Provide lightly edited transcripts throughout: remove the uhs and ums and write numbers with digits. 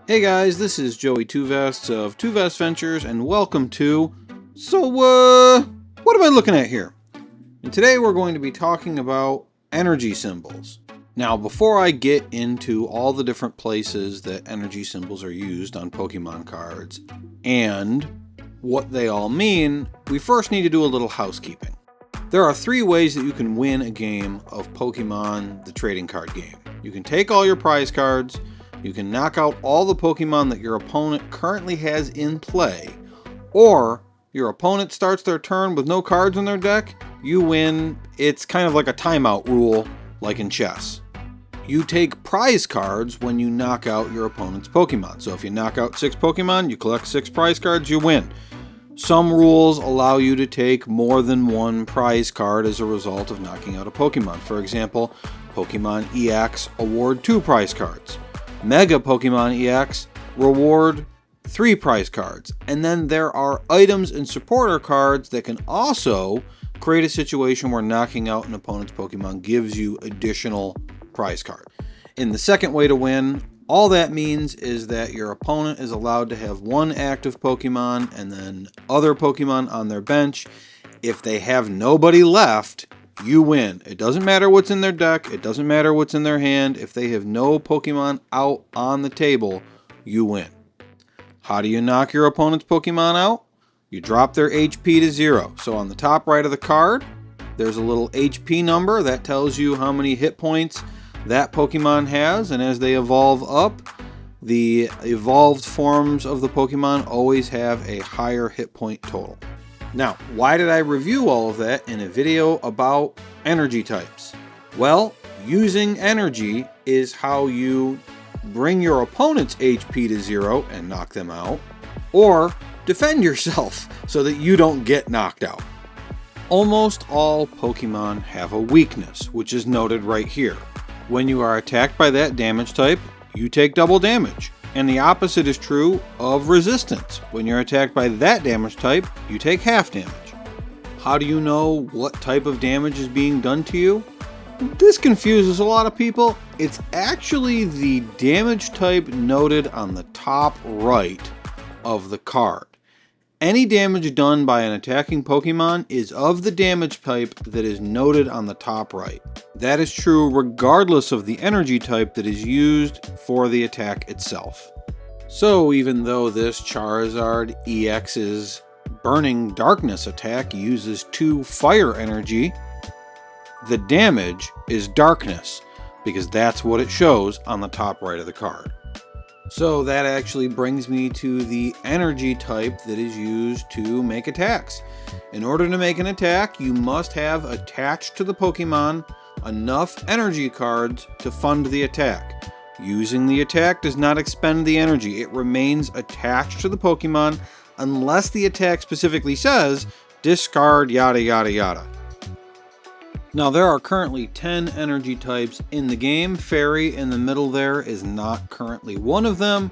Hey guys, this is Joey Two Vests of Two Vest Ventures, and welcome to what am I looking at here? And today we're going to be talking about energy symbols. Now, before I get into all the different places that energy symbols are used on Pokemon cards and what they all mean, we first need to do a little housekeeping. There are 3 ways that you can win a game of Pokemon, the trading card game. You can take all your prize cards, you can knock out all the Pokemon that your opponent currently has in play, or your opponent starts their turn with no cards in their deck, you win. It's kind of like a timeout rule, like in chess. You take prize cards when you knock out your opponent's Pokemon. So if you knock out 6 Pokemon, you collect 6 prize cards, you win. Some rules allow you to take more than 1 prize card as a result of knocking out a Pokemon. For example, Pokemon EX award 2 prize cards. Mega Pokemon EX reward 3 prize cards. And then there are items and supporter cards that can also create a situation where knocking out an opponent's Pokemon gives you additional prize cards. In the second way to win, all that means is that your opponent is allowed to have 1 active Pokemon and then other Pokemon on their bench. If they have nobody left, you win. It doesn't matter what's in their deck. It doesn't matter what's in their hand. If they have no Pokemon out on the table, you win. How do you knock your opponent's Pokemon out? You drop their HP to 0. So on the top right of the card, there's a little HP number that tells you how many hit points that Pokemon has. And as they evolve up, the evolved forms of the Pokemon always have a higher hit point total. Now, why did I review all of that in a video about energy types? Well, using energy is how you bring your opponent's HP to 0 and knock them out, or defend yourself so that you don't get knocked out. Almost all Pokemon have a weakness, which is noted right here. When you are attacked by that damage type, you take double damage. And the opposite is true of resistance. When you're attacked by that damage type, you take half damage. How do you know what type of damage is being done to you? This confuses a lot of people. It's actually the damage type noted on the top right of the card. Any damage done by an attacking Pokemon is of the damage type that is noted on the top right. That is true regardless of the energy type that is used for the attack itself. So even though this Charizard EX's Burning Darkness attack uses 2 fire energy, the damage is darkness, because that's what it shows on the top right of the card. So that actually brings me to the energy type that is used to make attacks. In order to make an attack, you must have attached to the Pokemon enough energy cards to fund the attack. Using the attack does not expend the energy. It remains attached to the Pokemon unless the attack specifically says discard yada yada yada. Now, there are currently 10 energy types in the game. Fairy in the middle there is not currently one of them.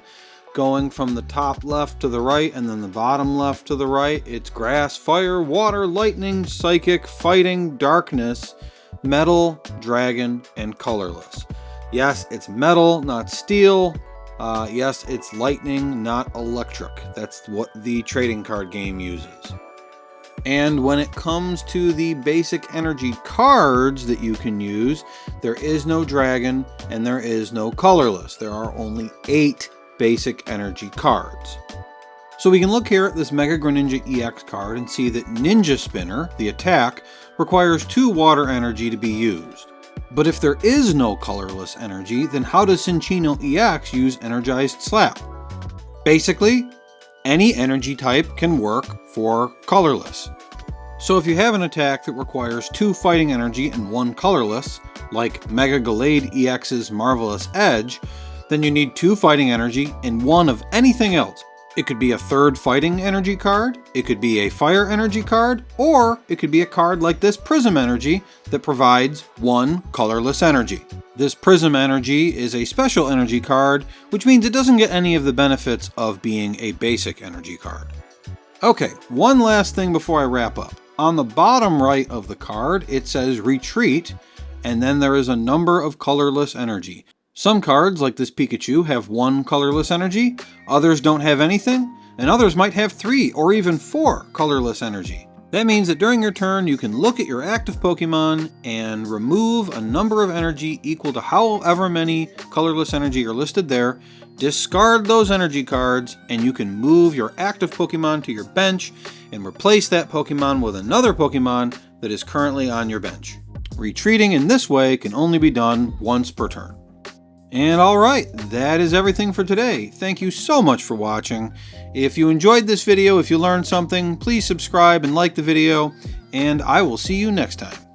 Going from the top left to the right and then the bottom left to the right, it's grass, fire, water, lightning, psychic, fighting, darkness, metal, dragon, and colorless. Yes, it's metal, not steel. Yes, it's lightning, not electric. That's what the trading card game uses. And when it comes to the basic energy cards that you can use, there is no dragon and there is no colorless. There are only 8 basic energy cards. So we can look here at this Mega Greninja EX card and see that Ninja Spinner, the attack, requires 2 water energy to be used. But if there is no colorless energy, then how does Cinccino EX use Energized Slap? Basically, any energy type can work for colorless. So if you have an attack that requires 2 fighting energy and 1 colorless, like Mega Gallade EX's Marvelous Edge, then you need 2 fighting energy and 1 of anything else. It could be a 3rd fighting energy card, it could be a fire energy card, or it could be a card like this Prism Energy that provides 1 colorless energy. This Prism Energy is a special energy card, which means it doesn't get any of the benefits of being a basic energy card. Okay, one last thing before I wrap up. On the bottom right of the card, it says Retreat, and then there is a number of colorless energy. Some cards, like this Pikachu, have 1 colorless energy, others don't have anything, and others might have 3 or even 4 colorless energy. That means that during your turn, you can look at your active Pokemon and remove a number of energy equal to however many colorless energy are listed there, discard those energy cards, and you can move your active Pokemon to your bench and replace that Pokemon with another Pokemon that is currently on your bench. Retreating in this way can only be done once per turn. And alright, that is everything for today. Thank you so much for watching. If you enjoyed this video, if you learned something, please subscribe and like the video, and I will see you next time.